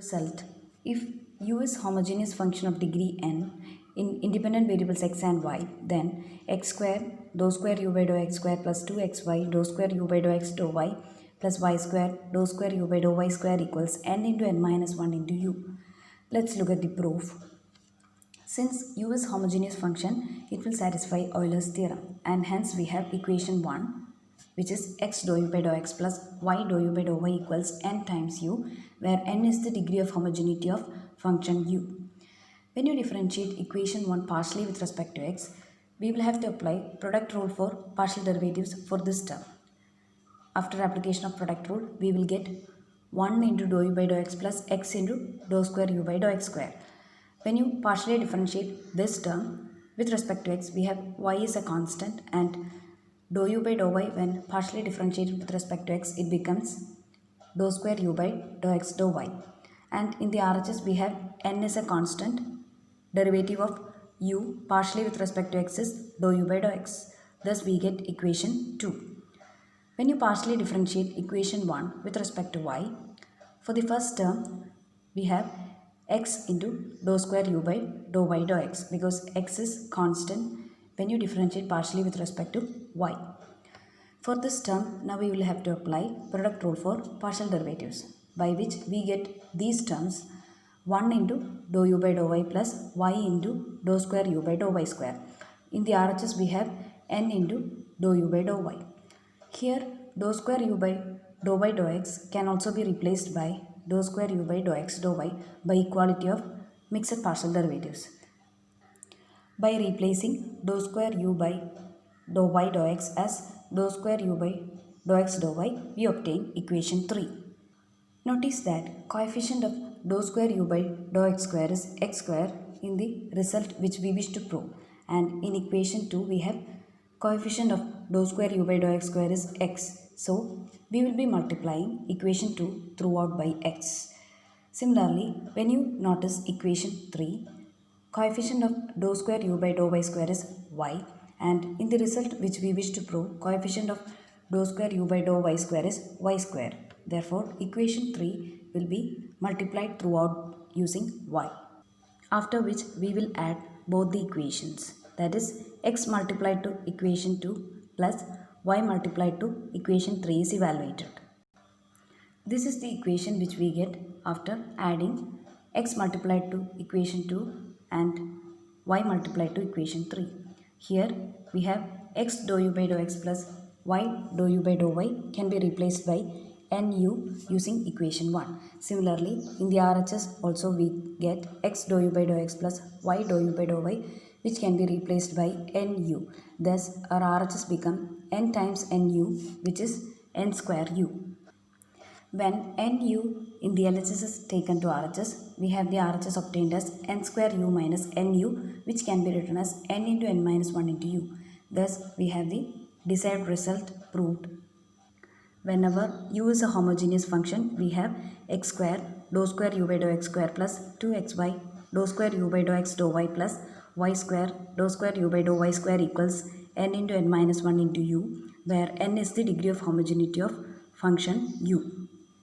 Result: if u is homogeneous function of degree n in independent variables x and y, then x square dou square u by dou x square plus 2xy dou square u by dou x dou y plus y square dou square u by dou y square equals n into n minus 1 into u. Let's look at the proof. Since u is homogeneous function, it will satisfy Euler's theorem, and hence we have equation 1, which is x dou u by dou x plus y dou u by dou y equals n times u, where n is the degree of homogeneity of function u. When you differentiate equation 1 partially with respect to x, we will have to apply product rule for partial derivatives for this term. After application of product rule, we will get 1 into dou u by dou x plus x into dou square u by dou x square. When you partially differentiate this term with respect to x, we have y is a constant, and dou u by dou y, when partially differentiated with respect to x, it becomes dou square u by dou x dou y. And in the RHS, we have n is a constant, derivative of u partially with respect to x is dou u by dou x. Thus we get equation 2. When you partially differentiate equation 1 with respect to y, for the first term we have x into dou square u by dou y dou x, because x is constant when you differentiate partially with respect to y. For this term, now we will have to apply product rule for partial derivatives, by which we get these terms 1 into dou u by dou y plus y into dou square u by dou y square. In the RHS, we have n into dou u by dou y. Here dou square u by dou y dou x can also be replaced by dou square u by dou x dou y by equality of mixed partial derivatives. By replacing dou square u by dou y dou x as dou square u by dou x dou y, we obtain equation 3. Notice that coefficient of dou square u by dou x square is x square in the result which we wish to prove, and in equation 2 we have coefficient of dou square u by dou x square is x. So we will be multiplying equation 2 throughout by x. Similarly, when you notice equation 3, coefficient of dou square u by dou y square is y, and in the result which we wish to prove, coefficient of dou square u by dou y square is y square. Therefore, equation 3 will be multiplied throughout using y. After which we will add both the equations, that is x multiplied to equation 2 plus y multiplied to equation 3 is evaluated. This is the equation which we get after adding x multiplied to equation 2 and y multiplied to equation 3. Here we have x dou u by dou x plus y dou u by dou y can be replaced by nu using equation 1. Similarly, in the RHS also we get x dou u by dou x plus y dou u by dou y, which can be replaced by nu. Thus our RHS become n times nu, which is n square u. When nu in the LHS is taken to RHS, we have the RHS obtained as n square u minus nu, which can be written as n into n minus 1 into u. Thus we have the desired result proved. Whenever u is a homogeneous function, we have x square dou square u by dou x square plus 2xy dou square u by dou x dou y plus y square dou square u by dou y square equals n into n minus 1 into u, where n is the degree of homogeneity of function u.